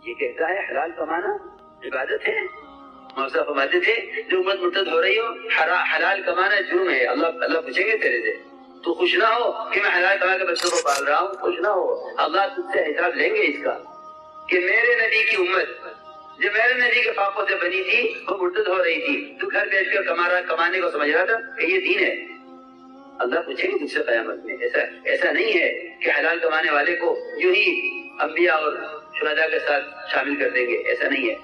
یہ کہتا ہے حلال کمانا عبادت ہے. موسیٰ فرماتے تھے جو امت مرتد ہو رہی ہو حلال کمانا جرم ہے. اللہ پوچھیں گے تیرے سے تو خوش نہ ہو کہ میں حلال کما کے بچوں کو پال رہا ہوں؟ خوش نہ ہو. اللہ تجھ سے حساب لیں گے اس کا کہ میرے نبی کی امت جو میرے نبی کے پاپوں سے بنی تھی وہ مرتد ہو رہی تھی, تو گھر بیٹھ کر کمانے کو سمجھ رہا تھا کہ یہ دین ہے. اللہ پوچھیں گے تجھ سے قیامت میں. ایسا نہیں ہے کہ حلال کمانے والے کو یوں ہی انبیاء اور شہداء کے ساتھ شامل کر دیں گے, ایسا نہیں ہے.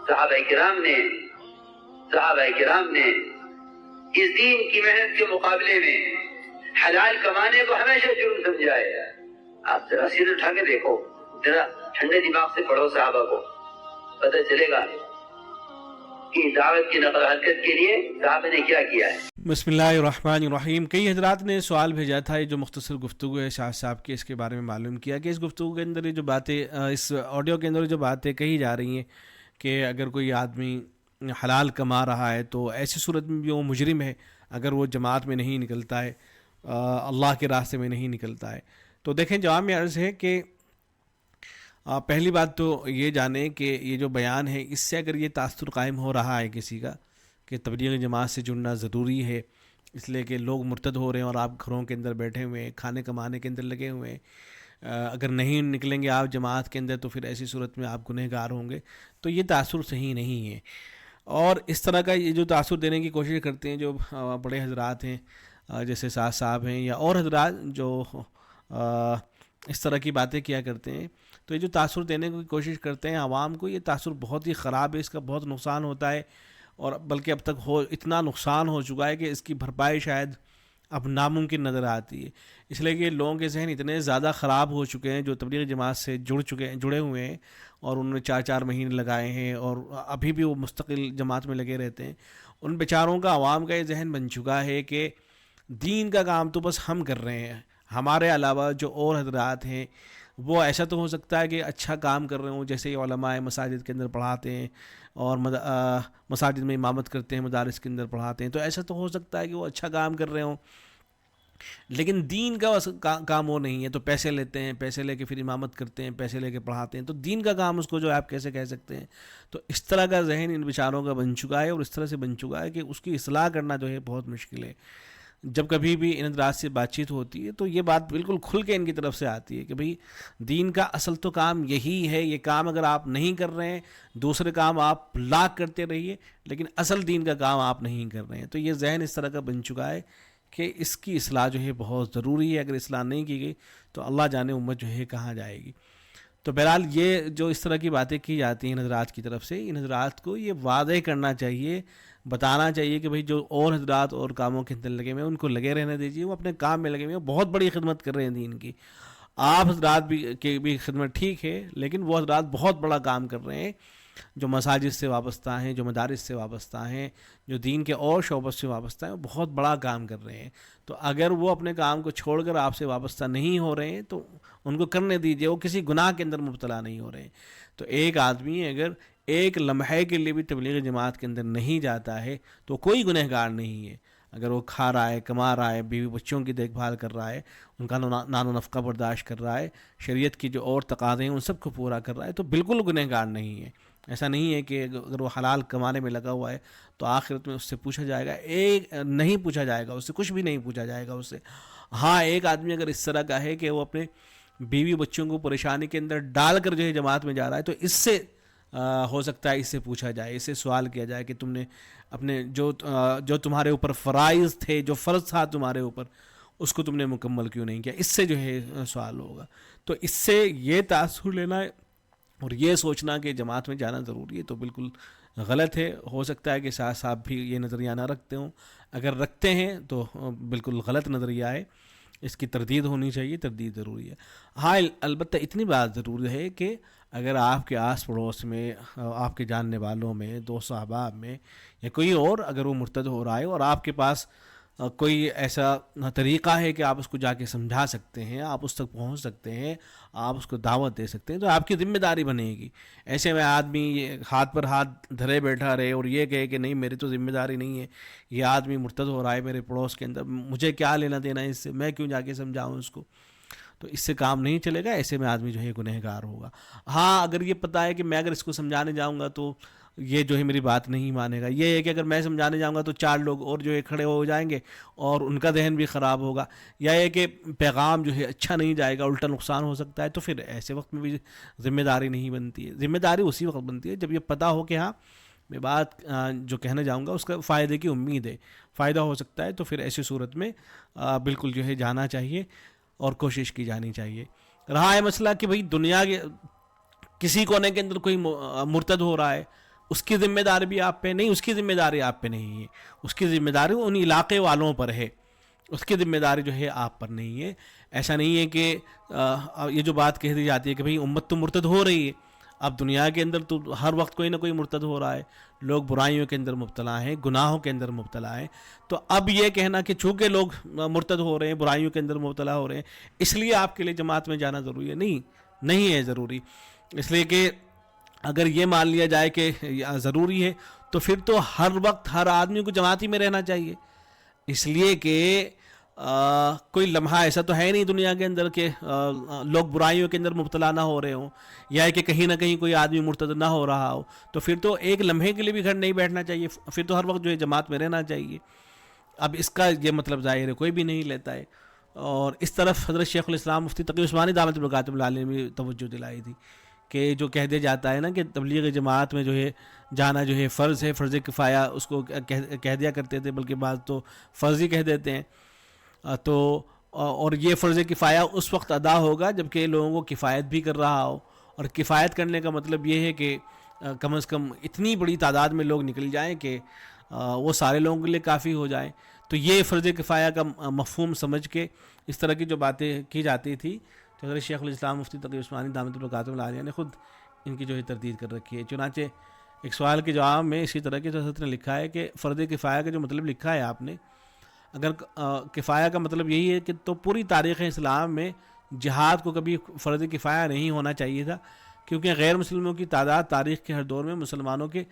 صحابہ کرام نے اس دین کی محنت کے مقابلے میں حلال کمانے کو ہمیشہ جرم سمجھا ہے. آپ ذرا سر اٹھا کے دیکھو, ذرا ٹھنڈے دماغ سے پڑھو صحابہ کو, پتہ چلے گا کہ دعوت کی نقل حرکت کے لیے صحابہ نے کیا کیا ہے. بسم اللہ الرحمن الرحیم. کئی حضرات نے سوال بھیجا تھا, یہ جو مختصر گفتگو ہے شاہ صاحب کی, اس کے بارے میں معلوم کیا کہ اس گفتگو کے اندر یہ جو باتیں, اس آڈیو کے اندر جو باتیں کہی جا رہی ہیں کہ اگر کوئی آدمی حلال کما رہا ہے تو ایسی صورت میں بھی وہ مجرم ہے اگر وہ جماعت میں نہیں نکلتا ہے, اللہ کے راستے میں نہیں نکلتا ہے. تو دیکھیں جواب میں عرض ہے کہ پہلی بات تو یہ جانیں کہ یہ جو بیان ہے اس سے اگر یہ تاثر قائم ہو رہا ہے کسی کا کہ تبلیغ جماعت سے جڑنا ضروری ہے اس لیے کہ لوگ مرتد ہو رہے ہیں اور آپ گھروں کے اندر بیٹھے ہوئے ہیں, کھانے کمانے کے اندر لگے ہوئے ہیں, اگر نہیں نکلیں گے آپ جماعت کے اندر تو پھر ایسی صورت میں آپ گنہگار ہوں گے, تو یہ تاثر صحیح نہیں ہے. اور اس طرح کا یہ جو تاثر دینے کی کوشش کرتے ہیں جو بڑے حضرات ہیں جیسے سعد صاحب ہیں یا اور حضرات جو اس طرح کی باتیں کیا کرتے ہیں, تو یہ جو تاثر دینے کی کوشش کرتے ہیں عوام کو, یہ تاثر بہت ہی خراب ہے, اس کا بہت نقصان ہوتا ہے. اور بلکہ اب تک اتنا نقصان ہو چکا ہے کہ اس کی بھرپائی شاید اب ناممکن نظر آتی ہے, اس لیے کہ لوگوں کے ذہن اتنے زیادہ خراب ہو چکے ہیں جو تبلیغ جماعت سے جڑے ہوئے ہیں اور انہوں نے 4 مہینے لگائے ہیں اور ابھی بھی وہ مستقل جماعت میں لگے رہتے ہیں. ان بیچاروں کا, عوام کا یہ ذہن بن چکا ہے کہ دین کا کام تو بس ہم کر رہے ہیں, ہمارے علاوہ جو اور حضرات ہیں وہ ایسا تو ہو سکتا ہے کہ اچھا کام کر رہے ہوں, جیسے علماء مساجد کے اندر پڑھاتے ہیں اور مساجد میں امامت کرتے ہیں, مدارس کے اندر پڑھاتے ہیں, تو ایسا تو ہو سکتا ہے کہ وہ اچھا کام کر رہے ہوں, لیکن دین کا کام وہ نہیں ہے. تو پیسے لیتے ہیں, پیسے لے کے پھر امامت کرتے ہیں, پیسے لے کے پڑھاتے ہیں, تو دین کا کام اس کو جو آپ کیسے کہہ سکتے ہیں؟ تو اس طرح کا ذہن ان بیچاروں کا بن چکا ہے اور اس طرح سے بن چکا ہے کہ اس کی اصلاح کرنا جو ہے بہت مشکل ہے. جب کبھی بھی ان حضرات سے بات چیت ہوتی ہے تو یہ بات بالکل کھل کے ان کی طرف سے آتی ہے کہ بھئی دین کا اصل تو کام یہی ہے, یہ کام اگر آپ نہیں کر رہے ہیں دوسرے کام آپ لاکھ کرتے رہیے لیکن اصل دین کا کام آپ نہیں کر رہے ہیں. تو یہ ذہن اس طرح کا بن چکا ہے کہ اس کی اصلاح جو ہے بہت ضروری ہے. اگر اصلاح نہیں کی گئی تو اللہ جانے امت جو ہے کہاں جائے گی. تو بہرحال یہ جو اس طرح کی باتیں کی جاتی ہیں ان حضرات کی طرف سے, ان حضرات کو یہ واضح کرنا چاہیے, بتانا چاہیے کہ بھئی جو اور حضرات اور کاموں کے اندر لگے ہوئے ہیں ان کو لگے رہنے دیجیے, وہ اپنے کام میں لگے ہوئے ہیں, بہت بڑی خدمت کر رہے ہیں دین کی. آپ حضرات بھی خدمت ٹھیک ہے, لیکن وہ حضرات بہت بڑا کام کر رہے ہیں جو مساجد سے وابستہ ہیں, جو مدارس سے وابستہ ہیں, جو دین کے اور شعبوں سے وابستہ ہیں, وہ بہت بڑا کام کر رہے ہیں. تو اگر وہ اپنے کام کو چھوڑ کر آپ سے وابستہ نہیں ہو رہے ہیں تو ان کو کرنے دیجیے, وہ کسی گناہ کے اندر مبتلا نہیں ہو رہے ہیں. تو ایک آدمی اگر ایک لمحے کے لیے بھی تبلیغ جماعت کے اندر نہیں جاتا ہے تو کوئی گنہگار نہیں ہے. اگر وہ کھا رہا ہے, کما رہا ہے, بیوی بچوں کی دیکھ بھال کر رہا ہے, ان کا نان و نفقہ برداشت کر رہا ہے, شریعت کی جو اور تقاضے ہیں ان سب کو پورا کر رہا ہے, تو بالکل گنہگار نہیں ہے. ایسا نہیں ہے کہ اگر وہ حلال کمانے میں لگا ہوا ہے تو آخرت میں اس سے پوچھا جائے گا, نہیں پوچھا جائے گا, اس سے کچھ بھی نہیں پوچھا جائے گا اس سے. ہاں, ایک آدمی اگر اس طرح کا ہے کہ وہ اپنے بیوی بچوں کو پریشانی کے اندر ڈال کر جو ہے جماعت میں جا رہا ہے, تو اس سے ہو سکتا ہے اس سے پوچھا جائے, اس سے سوال کیا جائے کہ تم نے اپنے جو تمہارے اوپر فرائض تھے, جو فرض تھا تمہارے اوپر, اس کو تم نے مکمل کیوں نہیں کیا. اس سے جو ہے سوال ہوگا. تو اس سے یہ تاثر لینا اور یہ سوچنا کہ جماعت میں جانا ضروری ہے تو بالکل غلط ہے. ہو سکتا ہے کہ شاہ صاحب بھی یہ نظریہ نہ رکھتے ہوں, اگر رکھتے ہیں تو بالکل غلط نظریہ ہے, اس کی تردید ہونی چاہیے, تردید ضروری ہے. ہاں, البتہ اتنی بات ضرور ہے کہ اگر آپ کے آس پڑوس میں, آپ کے جاننے والوں میں, دوست احباب میں یا کوئی اور اگر وہ مرتد ہو رہا ہے اور آپ کے پاس کوئی ایسا طریقہ ہے کہ آپ اس کو جا کے سمجھا سکتے ہیں, آپ اس تک پہنچ سکتے ہیں, آپ اس کو دعوت دے سکتے ہیں, تو آپ کی ذمہ داری بنے گی. ایسے میں آدمی ہاتھ پر ہاتھ دھرے بیٹھا رہے اور یہ کہے کہ نہیں میری تو ذمہ داری نہیں ہے, یہ آدمی مرتد ہو رہا ہے میرے پڑوس کے اندر, مجھے کیا لینا دینا ہے اس سے, میں کیوں جا کے سمجھاؤں اس کو. تو اس سے کام نہیں چلے گا، ایسے میں آدمی جو ہے گنہگار ہوگا۔ ہاں اگر یہ پتہ ہے کہ میں اگر اس کو سمجھانے جاؤں گا تو یہ جو ہے میری بات نہیں مانے گا، یہ ہے کہ اگر میں سمجھانے جاؤں گا تو 4 لوگ اور جو ہے کھڑے ہو جائیں گے اور ان کا ذہن بھی خراب ہوگا، یا یہ کہ پیغام جو ہے اچھا نہیں جائے گا، الٹا نقصان ہو سکتا ہے، تو پھر ایسے وقت میں بھی ذمہ داری نہیں بنتی ہے۔ ذمہ داری اسی وقت بنتی ہے جب یہ پتہ ہو کہ ہاں میں بات جو کہنا جاؤں گا اس کا فائدے کی امید ہے، فائدہ ہو سکتا ہے، تو پھر ایسی صورت میں بالکل جو ہے جانا چاہیے اور کوشش کی جانی چاہیے۔ رہا ہے مسئلہ کہ بھئی دنیا کے کسی کونے کے اندر کوئی مرتد ہو رہا ہے، اس کی ذمہ داری بھی آپ پہ نہیں، اس کی ذمہ داری آپ پہ نہیں ہے، اس کی ذمہ داری ان علاقے والوں پر ہے، اس کی ذمہ داری جو ہے آپ پر نہیں ہے۔ ایسا نہیں ہے کہ یہ جو بات کہہ دی جاتی ہے کہ بھئی امت تو مرتد ہو رہی ہے، اب دنیا کے اندر تو ہر وقت کوئی نہ کوئی مرتد ہو رہا ہے، لوگ برائیوں کے اندر مبتلا ہیں، گناہوں کے اندر مبتلا ہیں، تو اب یہ کہنا کہ چونکہ لوگ مرتد ہو رہے ہیں، برائیوں کے اندر مبتلا ہو رہے ہیں، اس لیے آپ کے لیے جماعت میں جانا ضروری ہے، نہیں ہے ضروری۔ اس لیے کہ اگر یہ مان لیا جائے کہ ضروری ہے تو پھر تو ہر وقت ہر آدمی کو جماعتی میں رہنا چاہیے، اس لیے کہ کوئی لمحہ ایسا تو ہے نہیں دنیا کے اندر کہ لوگ برائیوں کے اندر مبتلا نہ ہو رہے ہوں، یا کہ کہیں نہ کہیں کوئی آدمی مرتد نہ ہو رہا ہو، تو پھر تو ایک لمحے کے لیے بھی گھر نہیں بیٹھنا چاہیے، پھر تو ہر وقت جو ہے جماعت میں رہنا چاہیے۔ اب اس کا یہ مطلب ظاہر ہے کوئی بھی نہیں لیتا ہے، اور اس طرف حضرت شیخ الاسلام مفتی تقی عثمانی دامت برکاتہ العالیہ نے بھی توجہ دلائی تھی کہ جو کہہ دیا جاتا ہے نا کہ تبلیغ جماعت میں جو ہے جانا جو ہے فرض ہے، فرض کفایہ اس کو کہہ دیا کرتے تھے، بلکہ بعض تو فرض ہی کہہ دیتے ہیں، تو اور یہ فرض کفایہ اس وقت ادا ہوگا جب کہ لوگوں کو کفایت بھی کر رہا ہو، اور کفایت کرنے کا مطلب یہ ہے کہ کم از کم اتنی بڑی تعداد میں لوگ نکل جائیں کہ وہ سارے لوگوں کے لیے کافی ہو جائیں۔ تو یہ فرض کفایہ کا مفہوم سمجھ کے اس طرح کی جو باتیں کی جاتی تھی، تو حضرت شیخ الاسلام مفتی تقی عثمانی دامت برکاتہ العالیہ نے خود ان کی جو ہے تردید کر رکھی ہے۔ چنانچہ ایک سوال کے جواب میں اسی طرح کے حضرت نے لکھا ہے کہ فرض کفایہ کا جو مطلب لکھا ہے آپ نے، اگر کفایہ کا مطلب یہی ہے کہ تو پوری تاریخ اسلام میں جہاد کو کبھی فرض کفایہ نہیں ہونا چاہیے تھا، کیونکہ غیر مسلموں کی تعداد تاریخ کے ہر دور میں مسلمانوں کے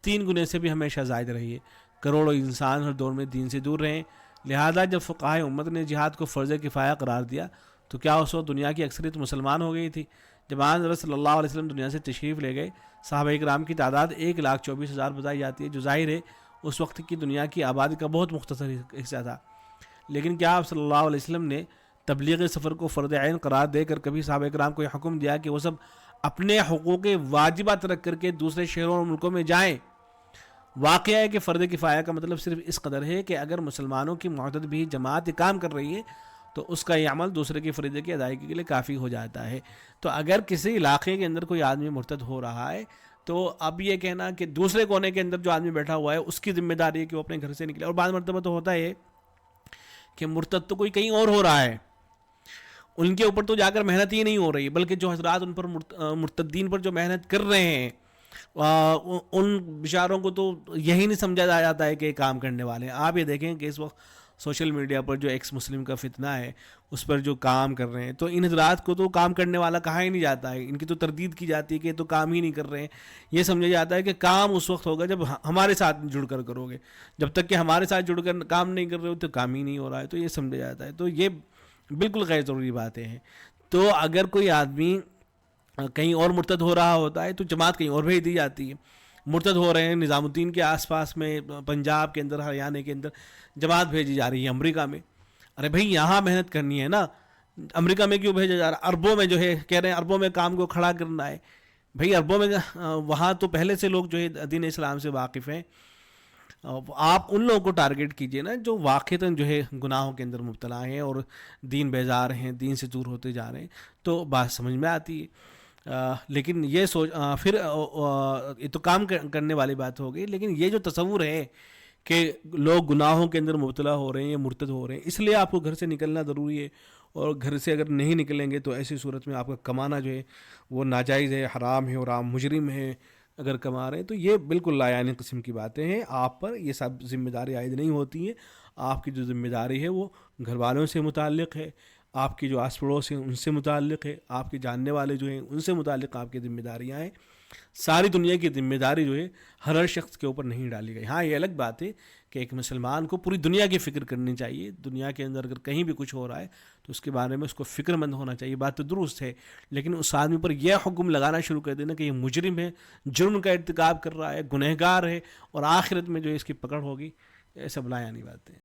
3 گنے سے بھی ہمیشہ زائد رہی ہے، کروڑوں انسان ہر دور میں دین سے دور رہے، لہذا جب فقہائے امت نے جہاد کو فرض کفایہ قرار دیا تو کیا اس وقت دنیا کی اکثریت مسلمان ہو گئی تھی؟ جب حضرت صلی اللہ علیہ وسلم دنیا سے تشریف لے گئے، صحابہ کرام کی تعداد 1,24,000 بتائی جاتی ہے، جو ظاہر ہے اس وقت کی دنیا کی آبادی کا بہت مختصر حصہ تھا، لیکن کیا آپ صلی اللہ علیہ وسلم نے تبلیغ سفر کو فرض عین قرار دے کر کبھی صحابہ کرام کو یہ حکم دیا کہ وہ سب اپنے حقوق واجبہ ترک کر کے دوسرے شہروں اور ملکوں میں جائیں؟ واقعہ ہے کہ فرض کفایہ کا مطلب صرف اس قدر ہے کہ اگر مسلمانوں کی معتد بھی جماعت کام کر رہی ہے تو اس کا یہ عمل دوسرے کے فریضے کی ادائیگی کے لیے کافی ہو جاتا ہے۔ تو اگر کسی علاقے کے اندر کوئی آدمی مرتد ہو رہا ہے تو اب یہ کہنا کہ دوسرے کونے کے اندر جو آدمی بیٹھا ہوا ہے اس کی ذمہ داری ہے کہ وہ اپنے گھر سے نکلے، اور بعض مرتبہ تو ہوتا ہے کہ مرتد تو کوئی کہیں اور ہو رہا ہے، ان کے اوپر تو جا کر محنت ہی نہیں ہو رہی، بلکہ جو حضرات ان پر مرتدین پر جو محنت کر رہے ہیں ان بیچاروں کو تو یہی نہیں سمجھا جاتا ہے کہ یہ کام کرنے والے ہیں۔ آپ یہ دیکھیں کہ اس وقت سوشل میڈیا پر جو ایکس مسلم کا فتنہ ہے اس پر جو کام کر رہے ہیں، تو ان حضرات کو تو کام کرنے والا کہا ہی نہیں جاتا ہے، ان کی تو تردید کی جاتی ہے کہ یہ تو کام ہی نہیں کر رہے ہیں۔ یہ سمجھا جاتا ہے کہ کام اس وقت ہوگا جب ہمارے ساتھ جڑ کر کرو گے، جب تک کہ ہمارے ساتھ جڑ کر کام نہیں کر رہے ہو تو کام ہی نہیں ہو رہا ہے، تو یہ سمجھا جاتا ہے۔ تو یہ بالکل غیر ضروری باتیں ہیں۔ تو اگر کوئی آدمی کہیں اور مرتد ہو رہا ہوتا ہے تو جماعت کہیں اور بھیج دی جاتی ہے۔ مرتد ہو رہے ہیں نظام الدین کے آس پاس میں، پنجاب کے اندر، ہریانہ کے اندر جماعت بھیجی جا رہی ہے امریکہ میں، ارے بھائی یہاں محنت کرنی ہے نا، امریکہ میں کیوں بھیجا جا رہا ہے؟ عربوں میں جو ہے کہہ رہے ہیں عربوں میں کام کو کھڑا کرنا ہے، بھائی عربوں میں وہاں تو پہلے سے لوگ جو ہے دین اسلام سے واقف ہیں، آپ ان لوگوں کو ٹارگٹ کیجئے نا جو واقعتاً جو ہے گناہوں کے اندر مبتلا ہیں اور دین بیزار ہیں، دین سے دور ہوتے جا رہے ہیں، تو بات سمجھ میں آتی ہے۔ لیکن یہ پھر یہ تو کام کرنے والی بات ہو گئی، لیکن یہ جو تصور ہے کہ لوگ گناہوں کے اندر مبتلا ہو رہے ہیں یا مرتد ہو رہے ہیں، اس لیے آپ کو گھر سے نکلنا ضروری ہے، اور گھر سے اگر نہیں نکلیں گے تو ایسی صورت میں آپ کا کمانا جو ہے وہ ناجائز ہے، حرام ہے، اور آپ مجرم ہیں اگر کما رہے ہیں، تو یہ بالکل لایعنی قسم کی باتیں ہیں۔ آپ پر یہ سب ذمہ داری عائد نہیں ہوتی ہیں، آپ کی جو ذمہ داری ہے وہ گھر والوں سے متعلق ہے، آپ کی جو آس پڑوس ہیں ان سے متعلق ہے، آپ کے جاننے والے جو ہیں ان سے متعلق آپ کی ذمہ داریاں ہیں۔ ساری دنیا کی ذمہ داری جو ہے ہر شخص کے اوپر نہیں ڈالی گئی۔ ہاں یہ الگ بات ہے کہ ایک مسلمان کو پوری دنیا کی فکر کرنی چاہیے، دنیا کے اندر اگر کہیں بھی کچھ ہو رہا ہے تو تو اس کے بارے میں اس کو فکر مند ہونا چاہیے. بات تو درست ہے, لیکن اس آدمی پر یہ حکم لگانا شروع کر دینا کہ یہ مجرم ہے, جرم کا ارتکاب کر رہا ہے, گنہگار ہے, اور آخرت میں جو اس کی پکڑ ہوگی, یہ سب لا یعنی باتیں.